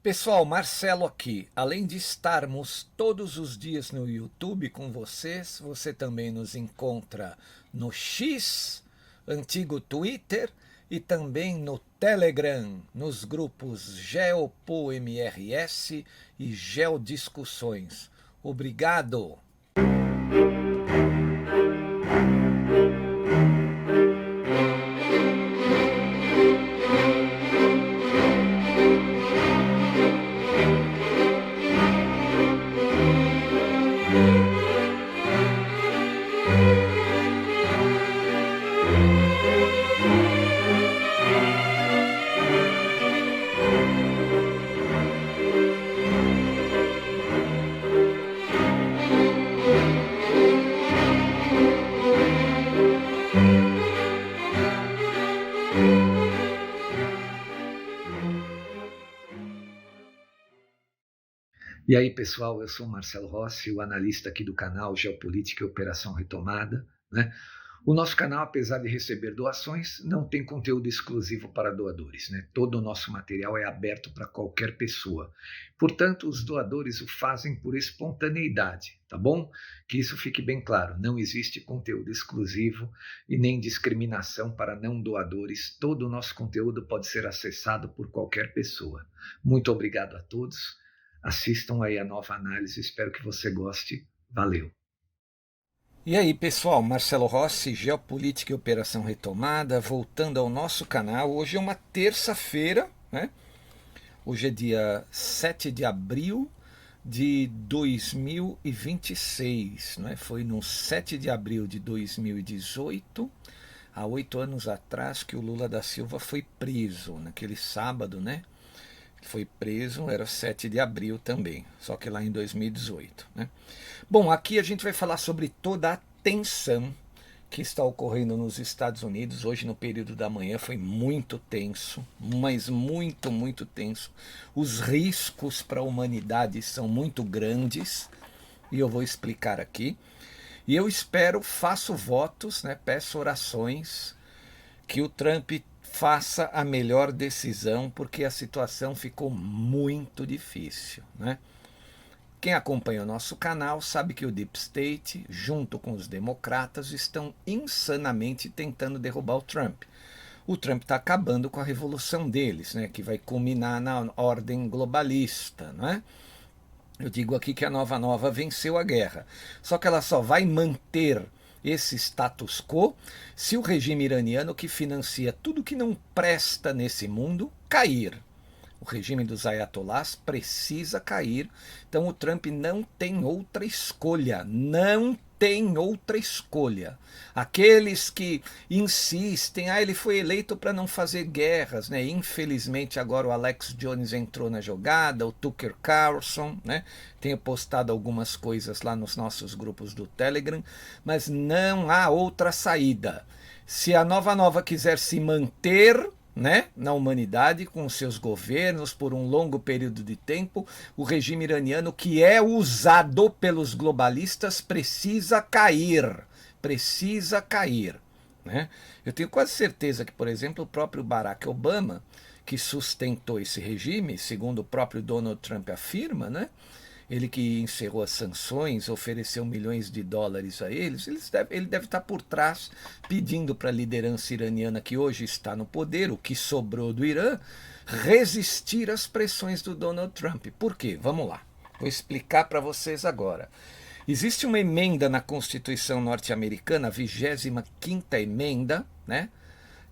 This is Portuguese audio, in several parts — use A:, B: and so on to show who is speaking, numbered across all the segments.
A: Pessoal, Marcelo aqui. Além de estarmos todos os dias no YouTube com vocês, você também nos encontra no X, antigo Twitter, e também no Telegram, nos grupos GeopoMRS e Geodiscussões. Obrigado!
B: E aí, pessoal, eu sou o Marcelo Rossi, o analista aqui do canal Geopolítica e Operação Retomada, né? O nosso canal, apesar de receber doações, não tem conteúdo exclusivo para doadores, né? Todo o nosso material é aberto para qualquer pessoa. Portanto, os doadores o fazem por espontaneidade, tá bom? Que isso fique bem claro, não existe conteúdo exclusivo e nem discriminação para não doadores. Todo o nosso conteúdo pode ser acessado por qualquer pessoa. Muito obrigado a todos. Assistam aí a nova análise, espero que você goste. Valeu!
A: E aí, pessoal, Marcelo Rossi, Geopolítica e Operação Retomada, voltando ao nosso canal. Hoje é uma terça-feira, né? Hoje é dia 7 de abril de 2026, né? Foi no 7 de abril de 2018, há 8 anos atrás, que o Lula da Silva foi preso, naquele sábado, né? Foi preso, era 7 de abril também, só que lá em 2018. Né? Bom, aqui a gente vai falar sobre toda a tensão que está ocorrendo nos Estados Unidos. Hoje, no período da manhã, foi muito tenso, mas muito tenso. Os riscos para a humanidade são muito grandes, e eu vou explicar aqui. E eu espero, faço votos, né, peço orações, que o Trump faça a melhor decisão, porque a situação ficou muito difícil, né? Quem acompanha o nosso canal sabe que o Deep State, junto com os democratas, estão insanamente tentando derrubar o Trump. O Trump está acabando com a revolução deles, né, que vai culminar na ordem globalista, né? Eu digo aqui que a Nova venceu a guerra, só que ela só vai manter esse status quo se o regime iraniano, que financia tudo que não presta nesse mundo, cair. O regime dos ayatollahs precisa cair, então o Trump não tem outra escolha, não tem outra escolha. Aqueles que insistem, ele foi eleito para não fazer guerras, né? Infelizmente agora o Alex Jones entrou na jogada, o Tucker Carlson, né? Tenho postado algumas coisas lá nos nossos grupos do Telegram, mas não há outra saída. Se a Nova quiser se manter, né, na humanidade, com seus governos por um longo período de tempo, o regime iraniano, que é usado pelos globalistas, precisa cair. Precisa cair. Né? Eu tenho quase certeza que, por exemplo, o próprio Barack Obama, que sustentou esse regime, segundo o próprio Donald Trump afirma, né? Ele que encerrou as sanções, ofereceu milhões de dólares a eles, ele deve estar por trás pedindo para a liderança iraniana, que hoje está no poder, o que sobrou do Irã, resistir às pressões do Donald Trump. Por quê? Vamos lá. Vou explicar para vocês agora. Existe uma emenda na Constituição norte-americana, a 25ª emenda, né?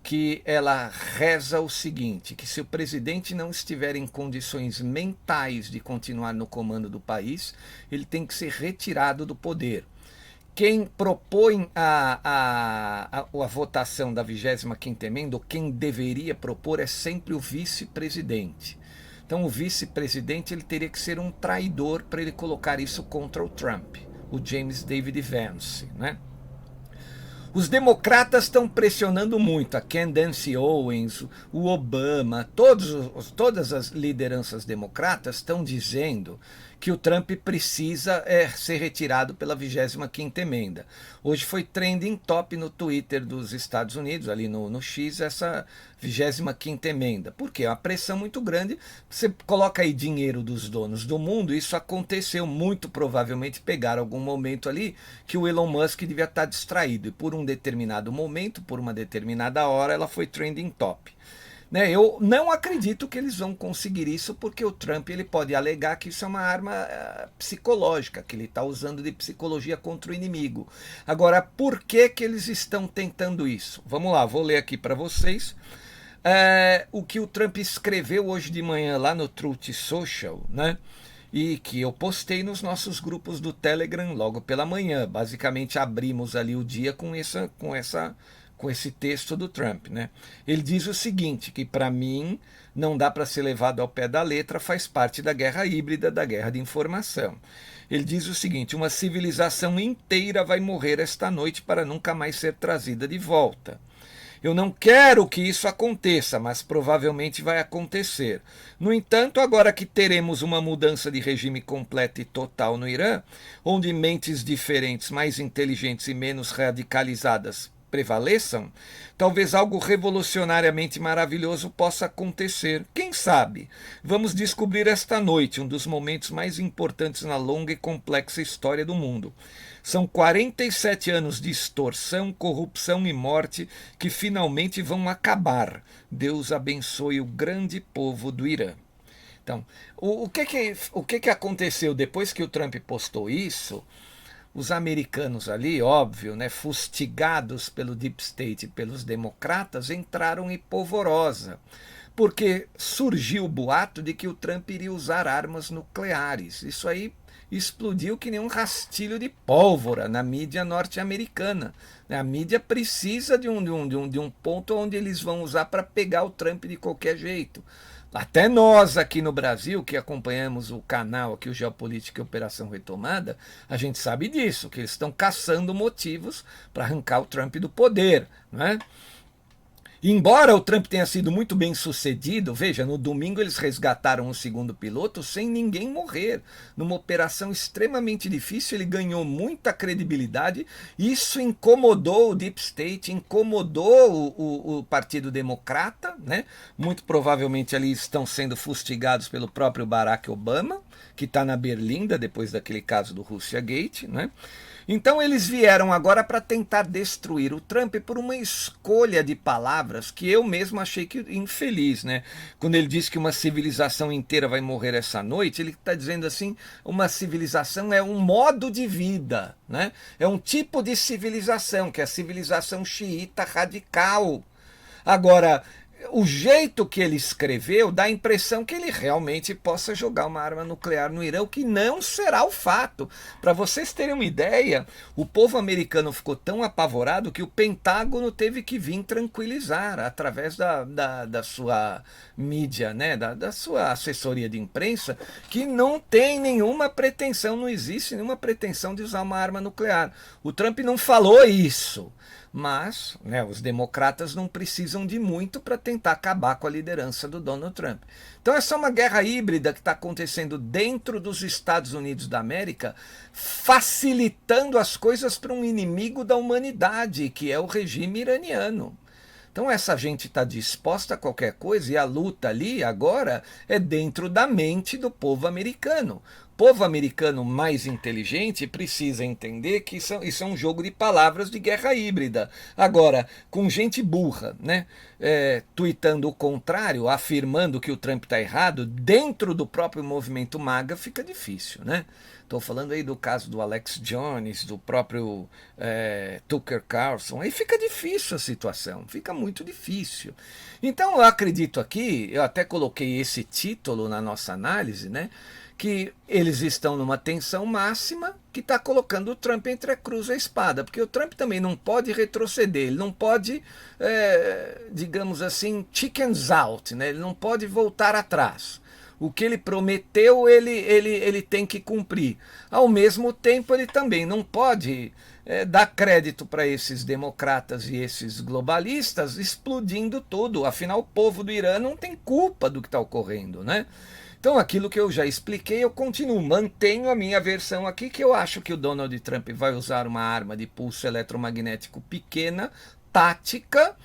A: Que ela reza o seguinte, que se o presidente não estiver em condições mentais de continuar no comando do país, ele tem que ser retirado do poder. Quem propõe a votação da 25ª emenda, ou quem deveria propor, é sempre o vice-presidente. Então o vice-presidente ele teria que ser um traidor para ele colocar isso contra o Trump, o James David Vance, né? Os democratas estão pressionando muito, a Candace Owens, o Obama, todas as lideranças democratas estão dizendo que o Trump precisa ser retirado pela 25ª emenda. Hoje foi trending top no Twitter dos Estados Unidos, ali no X, essa 25ª emenda. Por quê? É uma pressão muito grande. Você coloca aí dinheiro dos donos do mundo, isso aconteceu muito provavelmente, pegaram algum momento ali que o Elon Musk devia estar distraído, e por um determinado momento, por uma determinada hora, ela foi trending top. Né, eu não acredito que eles vão conseguir isso, porque o Trump ele pode alegar que isso é uma arma psicológica, que ele está usando de psicologia contra o inimigo. Agora, por que eles estão tentando isso? Vamos lá, vou ler aqui para vocês o que o Trump escreveu hoje de manhã lá no Truth Social, né? E que eu postei nos nossos grupos do Telegram logo pela manhã. Basicamente abrimos ali o dia com esse texto do Trump, né? Ele diz o seguinte, que para mim não dá para ser levado ao pé da letra, faz parte da guerra híbrida, da guerra de informação. Ele diz o seguinte: uma civilização inteira vai morrer esta noite para nunca mais ser trazida de volta. Eu não quero que isso aconteça, mas provavelmente vai acontecer. No entanto, agora que teremos uma mudança de regime completa e total no Irã, onde mentes diferentes, mais inteligentes e menos radicalizadas prevaleçam, talvez algo revolucionariamente maravilhoso possa acontecer. Quem sabe? Vamos descobrir esta noite um dos momentos mais importantes na longa e complexa história do mundo. São 47 anos de extorsão, corrupção e morte que finalmente vão acabar. Deus abençoe o grande povo do Irã. Então, o que aconteceu depois que o Trump postou isso? Os americanos ali, óbvio, né, fustigados pelo Deep State e pelos democratas, entraram em polvorosa, porque surgiu o boato de que o Trump iria usar armas nucleares. Isso aí explodiu que nem um rastilho de pólvora na mídia norte-americana. A mídia precisa de um ponto onde eles vão usar para pegar o Trump de qualquer jeito. Até nós aqui no Brasil, que acompanhamos o canal aqui, o Geopolítica e Operação Retomada, a gente sabe disso, que eles estão caçando motivos para arrancar o Trump do poder, né? Embora o Trump tenha sido muito bem sucedido, veja, no domingo eles resgataram o segundo piloto sem ninguém morrer. Numa operação extremamente difícil, ele ganhou muita credibilidade. Isso incomodou o Deep State, incomodou o Partido Democrata, né? Muito provavelmente ali estão sendo fustigados pelo próprio Barack Obama, que está na berlinda depois daquele caso do Russia Gate, né? Então eles vieram agora para tentar destruir o Trump por uma escolha de palavras que eu mesmo achei que infeliz, né? Quando ele diz que uma civilização inteira vai morrer essa noite, ele está dizendo assim, uma civilização é um modo de vida, né? É um tipo de civilização, que é a civilização xiita radical. Agora, o jeito que ele escreveu dá a impressão que ele realmente possa jogar uma arma nuclear no Irã, o que não será o fato. Para vocês terem uma ideia, o povo americano ficou tão apavorado que o Pentágono teve que vir tranquilizar através da sua mídia, né, da sua assessoria de imprensa, que não tem nenhuma pretensão, não existe nenhuma pretensão de usar uma arma nuclear. O Trump não falou isso. Mas, né, os democratas não precisam de muito para tentar acabar com a liderança do Donald Trump. Então essa é uma guerra híbrida que está acontecendo dentro dos Estados Unidos da América, facilitando as coisas para um inimigo da humanidade, que é o regime iraniano. Então essa gente está disposta a qualquer coisa, e a luta ali agora é dentro da mente do povo americano. O povo americano mais inteligente precisa entender que isso é um jogo de palavras de guerra híbrida. Agora, com gente burra, né, tuitando o contrário, afirmando que o Trump está errado, dentro do próprio movimento MAGA fica difícil, né? Estou falando aí do caso do Alex Jones, do próprio Tucker Carlson. Aí fica difícil a situação, fica muito difícil. Então eu acredito aqui, eu até coloquei esse título na nossa análise, né? Que eles estão numa tensão máxima que está colocando o Trump entre a cruz e a espada, porque o Trump também não pode retroceder, ele não pode, digamos assim, chickens out, né? Ele não pode voltar atrás. O que ele prometeu, ele tem que cumprir. Ao mesmo tempo, ele também não pode dar crédito para esses democratas e esses globalistas explodindo tudo. Afinal, o povo do Irã não tem culpa do que está ocorrendo, né? Então, aquilo que eu já expliquei, eu continuo, mantenho a minha versão aqui, que eu acho que o Donald Trump vai usar uma arma de pulso eletromagnético pequena, tática,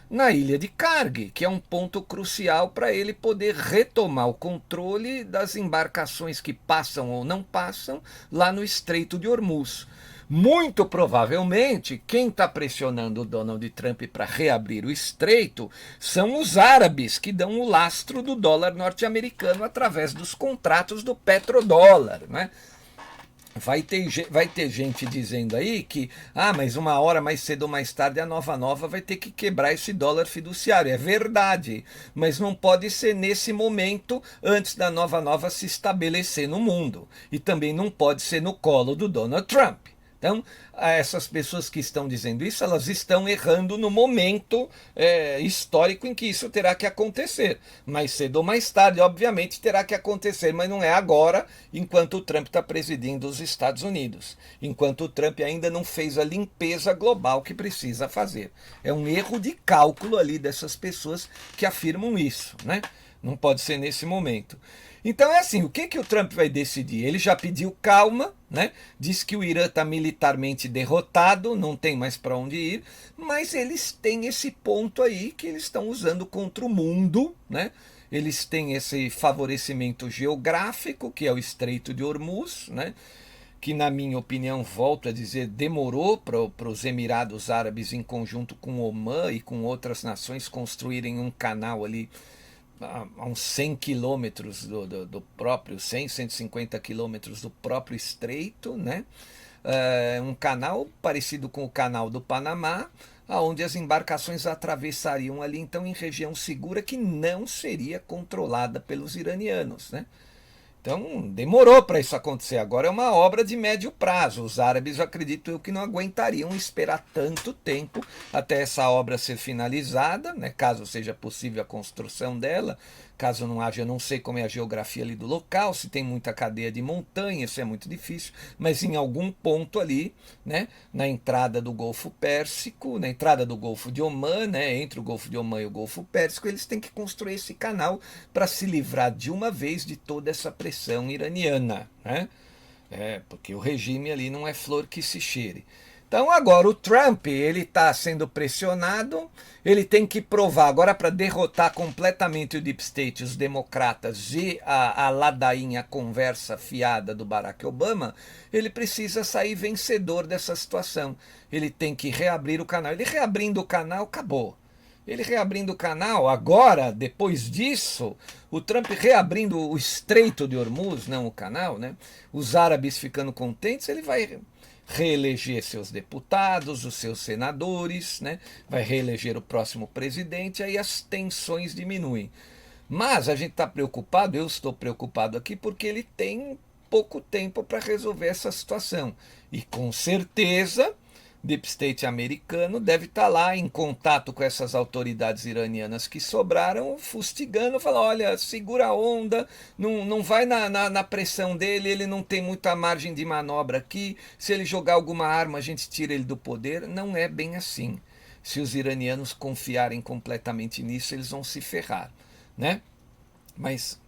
A: na ilha de Karg, que é um ponto crucial para ele poder retomar o controle das embarcações que passam ou não passam lá no Estreito de Hormuz. Muito provavelmente, quem está pressionando o Donald Trump para reabrir o estreito são os árabes, que dão o lastro do dólar norte-americano através dos contratos do petrodólar, né? Vai ter gente dizendo aí que, mas uma hora mais cedo ou mais tarde a Nova vai ter que quebrar esse dólar fiduciário. É verdade, mas não pode ser nesse momento antes da Nova se estabelecer no mundo. E também não pode ser no colo do Donald Trump. Então, essas pessoas que estão dizendo isso, elas estão errando no momento histórico em que isso terá que acontecer. Mais cedo ou mais tarde, obviamente, terá que acontecer, mas não é agora, enquanto o Trump está presidindo os Estados Unidos. Enquanto o Trump ainda não fez a limpeza global que precisa fazer. É um erro de cálculo ali dessas pessoas que afirmam isso, né? Não pode ser nesse momento. Então é assim, o que o Trump vai decidir? Ele já pediu calma, né? Diz que o Irã está militarmente derrotado, não tem mais para onde ir, mas eles têm esse ponto aí que eles estão usando contra o mundo, né? Eles têm esse favorecimento geográfico, que é o Estreito de Hormuz, né? Que na minha opinião, volto a dizer, demorou para os Emirados Árabes, em conjunto com Omã e com outras nações, construírem um canal ali a uns 100 quilômetros do próprio, 150 quilômetros do próprio estreito, né? Um canal parecido com o canal do Panamá, onde as embarcações atravessariam ali, então, em região segura que não seria controlada pelos iranianos, né? Então, demorou para isso acontecer. Agora é uma obra de médio prazo. Os árabes, acredito eu, que não aguentariam esperar tanto tempo até essa obra ser finalizada, né? Caso seja possível a construção dela. Caso não haja, eu não sei como é a geografia ali do local, se tem muita cadeia de montanha, isso é muito difícil, mas em algum ponto ali, né, na entrada do Golfo Pérsico, na entrada do Golfo de Omã, né, entre o Golfo de Omã e o Golfo Pérsico, eles têm que construir esse canal para se livrar de uma vez de toda essa pressão iraniana, né? Porque o regime ali não é flor que se cheire. Então agora o Trump, ele está sendo pressionado, ele tem que provar agora para derrotar completamente o Deep State, os democratas e a ladainha conversa fiada do Barack Obama, ele precisa sair vencedor dessa situação. Ele tem que reabrir o canal. Ele reabrindo o canal, acabou. Ele reabrindo o canal, agora, depois disso, o Trump reabrindo o Estreito de Hormuz, não o canal, né? Os árabes ficando contentes, ele vai reeleger seus deputados, os seus senadores, né? Vai reeleger o próximo presidente, aí as tensões diminuem. Mas a gente está preocupado, eu estou preocupado aqui, porque ele tem pouco tempo para resolver essa situação. E com certeza Deep State americano deve estar lá em contato com essas autoridades iranianas que sobraram, fustigando, falando, olha, segura a onda, não vai na pressão dele, ele não tem muita margem de manobra aqui, se ele jogar alguma arma a gente tira ele do poder. Não é bem assim. Se os iranianos confiarem completamente nisso, eles vão se ferrar, né? Mas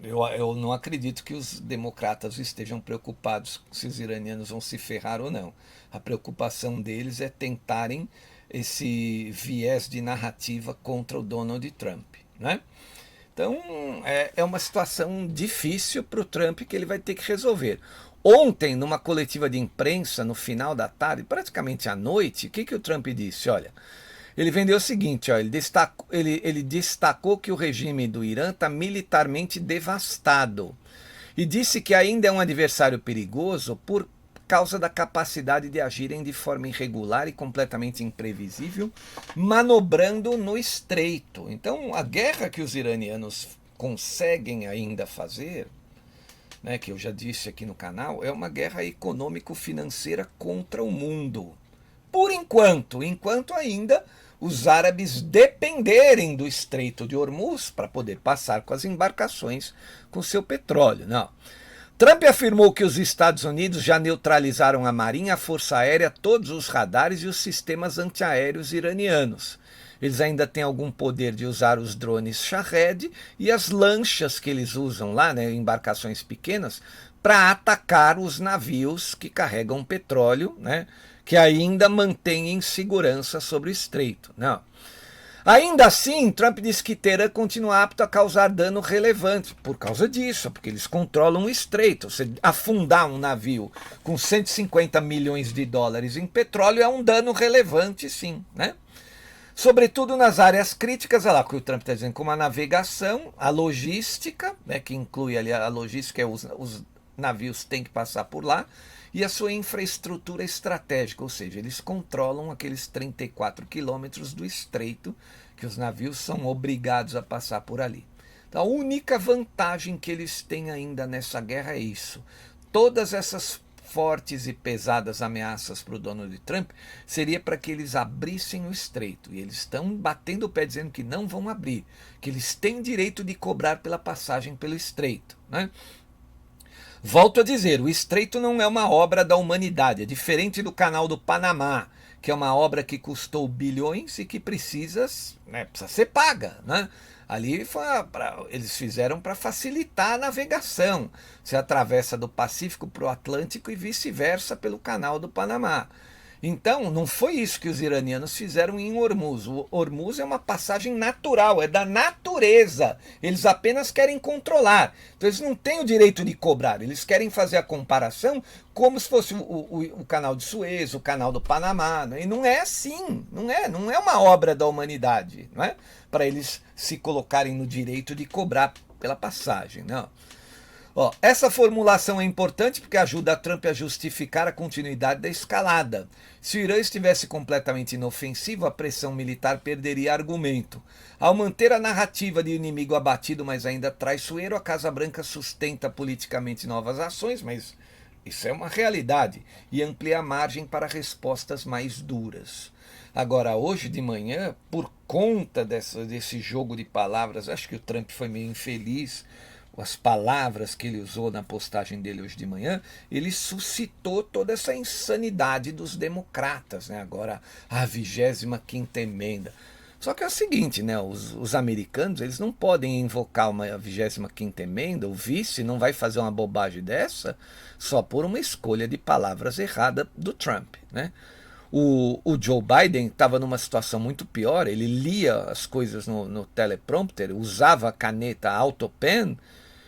A: eu não acredito que os democratas estejam preocupados se os iranianos vão se ferrar ou não. A preocupação deles é tentarem esse viés de narrativa contra o Donald Trump, né? Então é uma situação difícil para o Trump que ele vai ter que resolver. Ontem, numa coletiva de imprensa, no final da tarde, praticamente à noite, o que o Trump disse? Olha, ele vendeu o seguinte, ó, ele destacou que o regime do Irã está militarmente devastado e disse que ainda é um adversário perigoso por causa da capacidade de agirem de forma irregular e completamente imprevisível, manobrando no estreito. Então, a guerra que os iranianos conseguem ainda fazer, né, que eu já disse aqui no canal, é uma guerra econômico-financeira contra o mundo. Por enquanto ainda os árabes dependerem do Estreito de Hormuz para poder passar com as embarcações com seu petróleo. Não. Trump afirmou que os Estados Unidos já neutralizaram a Marinha, a Força Aérea, todos os radares e os sistemas antiaéreos iranianos. Eles ainda têm algum poder de usar os drones Shahed e as lanchas que eles usam lá, né, embarcações pequenas, para atacar os navios que carregam petróleo, né, que ainda mantêm em segurança sobre o estreito. Não. Ainda assim, Trump disse que Teherã continua apto a causar dano relevante por causa disso, porque eles controlam o estreito. Você afundar um navio com 150 milhões de dólares em petróleo é um dano relevante, sim, né? Sobretudo nas áreas críticas, olha lá o que o Trump está dizendo, como a navegação, a logística, né, que inclui ali a logística, os navios têm que passar por lá, e a sua infraestrutura estratégica, ou seja, eles controlam aqueles 34 quilômetros do estreito que os navios são obrigados a passar por ali. Então, a única vantagem que eles têm ainda nessa guerra é isso. Todas essas fortes e pesadas ameaças para o Donald Trump seria para que eles abrissem o estreito. E eles estão batendo o pé dizendo que não vão abrir, que eles têm direito de cobrar pela passagem pelo estreito, né? Volto a dizer, o estreito não é uma obra da humanidade, é diferente do Canal do Panamá, que é uma obra que custou bilhões e que precisa ser paga, né? Ali eles fizeram para facilitar a navegação. Você atravessa do Pacífico para o Atlântico e vice-versa pelo Canal do Panamá. Então, não foi isso que os iranianos fizeram em Hormuz. O Hormuz é uma passagem natural, é da natureza. Eles apenas querem controlar. Então, eles não têm o direito de cobrar. Eles querem fazer a comparação como se fosse o canal de Suez, o canal do Panamá. Né? E não é assim. Não é uma obra da humanidade, não é? Para eles se colocarem no direito de cobrar pela passagem. Não. Ó, essa formulação é importante porque ajuda a Trump a justificar a continuidade da escalada. Se o Irã estivesse completamente inofensivo, a pressão militar perderia argumento. Ao manter a narrativa de inimigo abatido, mas ainda traiçoeiro, a Casa Branca sustenta politicamente novas ações, mas isso é uma realidade, e amplia a margem para respostas mais duras. Agora, hoje de manhã, por conta desse jogo de palavras, acho que o Trump foi meio infeliz, as palavras que ele usou na postagem dele hoje de manhã, ele suscitou toda essa insanidade dos democratas, né? Agora, a 25ª emenda. Só que é o seguinte, né? Os americanos, eles não podem invocar uma 25ª emenda, o vice não vai fazer uma bobagem dessa só por uma escolha de palavras errada do Trump, né? O Joe Biden estava numa situação muito pior, ele lia as coisas no teleprompter, usava a caneta AutoPen,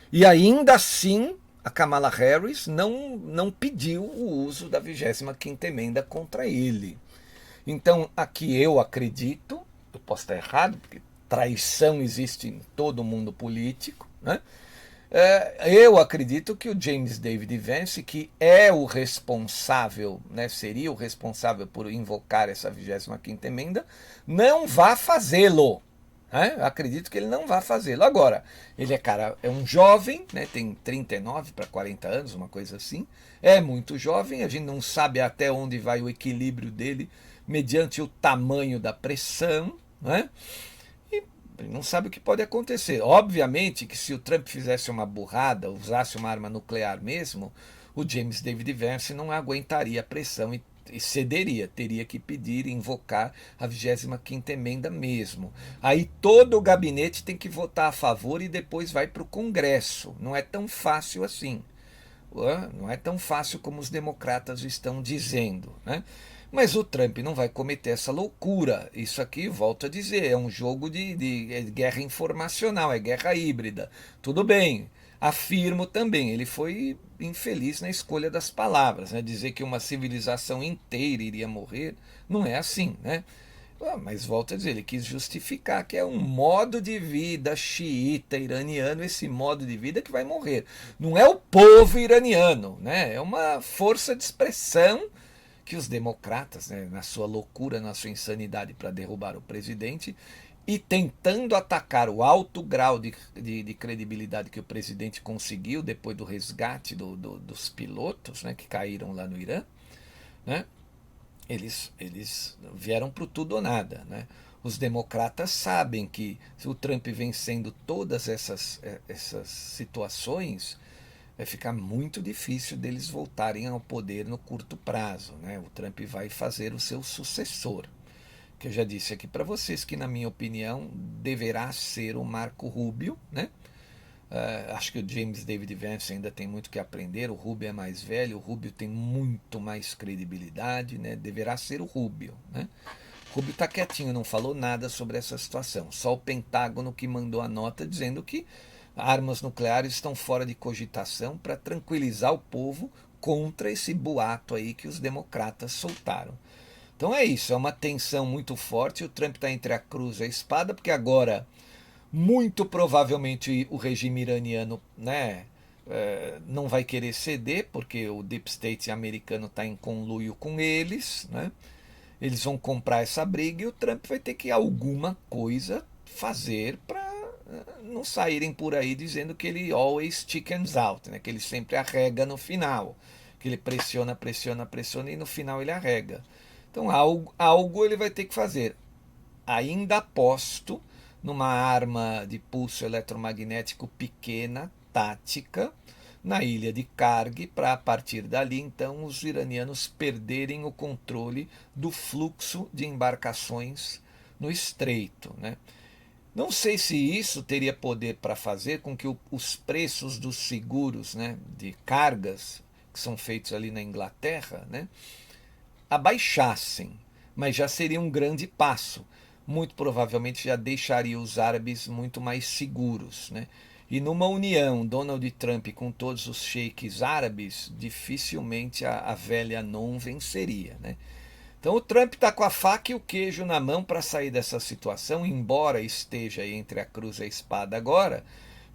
A: e ainda assim a Kamala Harris não pediu o uso da 25ª emenda contra ele. Então aqui eu acredito, eu posso estar errado, porque traição existe em todo o mundo político, né? Eu acredito que o James David Vance, que é o responsável, né, seria o responsável por invocar essa 25ª emenda, não vá fazê-lo. Eu acredito que ele não vai fazê-lo. Agora, ele é um jovem, né, tem 39 para 40 anos, uma coisa assim. É muito jovem, a gente não sabe até onde vai o equilíbrio dele mediante o tamanho da pressão, né? E não sabe o que pode acontecer. Obviamente que se o Trump fizesse uma burrada, usasse uma arma nuclear mesmo, o James David Vance não aguentaria a pressão e cederia, teria que pedir, invocar a 25ª emenda mesmo. Aí todo o gabinete tem que votar a favor e depois vai para o Congresso. Não é tão fácil assim. Não é tão fácil como os democratas estão dizendo, né? Mas o Trump não vai cometer essa loucura. Isso aqui, volto a dizer, é um jogo de guerra informacional, é guerra híbrida. Tudo bem. Afirmo também, ele foi infeliz na escolha das palavras, né? Dizer que uma civilização inteira iria morrer, não é assim, né? Mas volto a dizer, ele quis justificar que é um modo de vida xiita iraniano, esse modo de vida que vai morrer. Não é o povo iraniano, né? É uma força de expressão que os democratas, né, na sua loucura, na sua insanidade para derrubar o presidente, e tentando atacar o alto grau de credibilidade que o presidente conseguiu depois do resgate dos pilotos, né, que caíram lá no Irã, né, eles vieram para o tudo ou nada, né? Os democratas sabem que se o Trump vencendo todas essas situações, vai ficar muito difícil deles voltarem ao poder no curto prazo, né? O Trump vai fazer o seu sucessor, que eu já disse aqui para vocês que, na minha opinião, deverá ser o Marco Rubio, né? Acho que o James David Vance ainda tem muito que aprender. O Rubio é mais velho, o Rubio tem muito mais credibilidade, né? Deverá ser o Rubio, né? O Rubio está quietinho, não falou nada sobre essa situação. Só o Pentágono que mandou a nota dizendo que armas nucleares estão fora de cogitação para tranquilizar o povo contra esse boato aí que os democratas soltaram. Então é isso, é uma tensão muito forte. O Trump está entre a cruz e a espada, porque agora, muito provavelmente, o regime iraniano, né, não vai querer ceder, porque o Deep State americano está em conluio com eles, né? Eles vão comprar essa briga e o Trump vai ter que alguma coisa fazer para não saírem por aí dizendo que ele always chickens out, né? Que ele sempre arrega no final, que ele pressiona, pressiona, pressiona e no final ele arrega. Então algo ele vai ter que fazer. Ainda aposto numa arma de pulso eletromagnético pequena, tática, na ilha de Karg, para a partir dali então os iranianos perderem o controle do fluxo de embarcações no estreito, né? Não sei se isso teria poder para fazer com que os preços dos seguros, né, de cargas que são feitos ali na Inglaterra, né, abaixassem, mas já seria um grande passo. Muito provavelmente já deixaria os árabes muito mais seguros, né? E numa união Donald Trump com todos os sheiks árabes, dificilmente a velha não venceria, né? Então o Trump está com a faca e o queijo na mão para sair dessa situação, embora esteja entre a cruz e a espada agora,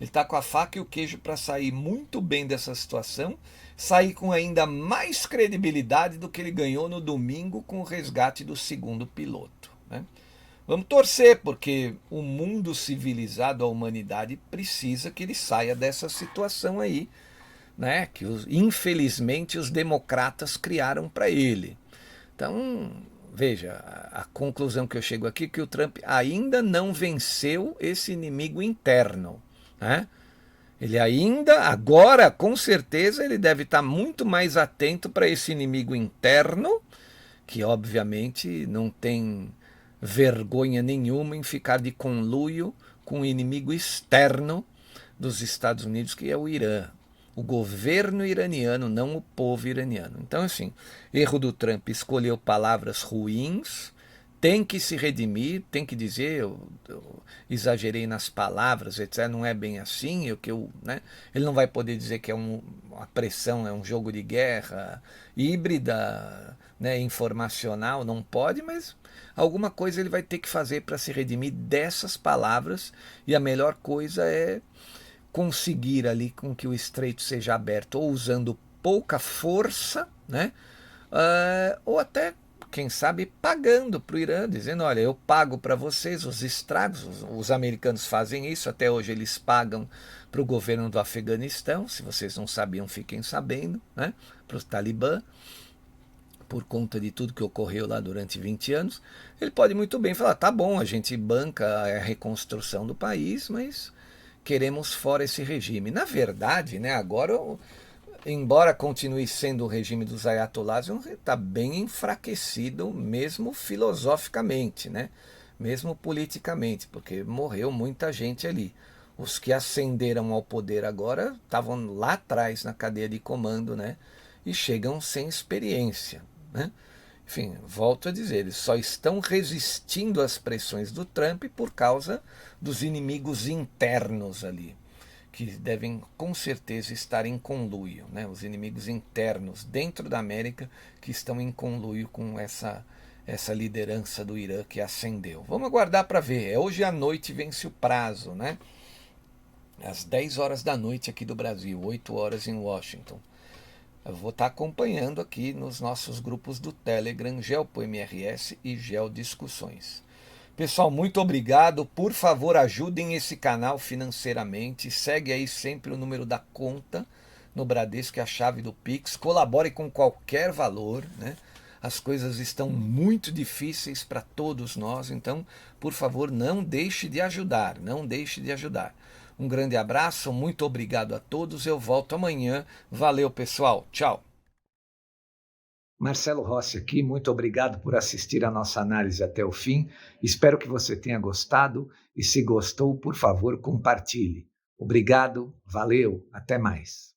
A: ele está com a faca e o queijo para sair muito bem dessa situação, sair com ainda mais credibilidade do que ele ganhou no domingo com o resgate do segundo piloto, né? Vamos torcer, porque o mundo civilizado, a humanidade, precisa que ele saia dessa situação aí, né? Que infelizmente os democratas criaram para ele. Então, veja, a conclusão que eu chego aqui é que o Trump ainda não venceu esse inimigo interno, né? Ele ainda, agora, com certeza, ele deve estar muito mais atento para esse inimigo interno, que obviamente não tem vergonha nenhuma em ficar de conluio com o inimigo externo dos Estados Unidos, que é o Irã. O governo iraniano, não o povo iraniano. Então, assim, erro do Trump, escolheu palavras ruins, tem que se redimir, tem que dizer, eu exagerei nas palavras, etc. Não é bem assim, né? Ele não vai poder dizer que é uma pressão, é um jogo de guerra híbrida, né, informacional, não pode, mas alguma coisa ele vai ter que fazer para se redimir dessas palavras, e a melhor coisa é conseguir ali com que o estreito seja aberto, ou usando pouca força, né? Ou até, quem sabe, pagando para o Irã, dizendo, olha, eu pago para vocês os estragos, os americanos fazem isso, até hoje eles pagam para o governo do Afeganistão, se vocês não sabiam, fiquem sabendo, né? Para os Talibã, por conta de tudo que ocorreu lá durante 20 anos, ele pode muito bem falar, tá bom, a gente banca a reconstrução do país, mas queremos fora esse regime. Na verdade, né, agora, embora continue sendo o regime dos ayatolás, está bem enfraquecido, mesmo filosoficamente, né, mesmo politicamente, porque morreu muita gente ali. Os que ascenderam ao poder agora estavam lá atrás na cadeia de comando, né, e chegam sem experiência, né? Enfim, volto a dizer, eles só estão resistindo às pressões do Trump por causa dos inimigos internos ali, que devem com certeza estar em conluio, né? Os inimigos internos dentro da América que estão em conluio com essa liderança do Irã que ascendeu. Vamos aguardar para ver. Hoje à noite vence o prazo, né? Às 10 horas da noite aqui do Brasil, 8 horas em Washington. Eu vou estar acompanhando aqui nos nossos grupos do Telegram, GeoPoMRS e Geodiscussões. Pessoal, muito obrigado. Por favor, ajudem esse canal financeiramente. Segue aí sempre o número da conta no Bradesco, que é a chave do Pix. Colabore com qualquer valor, né? as coisas estão muito difíceis para todos nós, então, por favor, não deixe de ajudar, não deixe de ajudar. Um grande abraço, muito obrigado a todos, eu volto amanhã. Valeu, pessoal, tchau.
B: Marcelo Rossi aqui, muito obrigado por assistir a nossa análise até o fim. Espero que você tenha gostado e se gostou, por favor, compartilhe. Obrigado, valeu, até mais.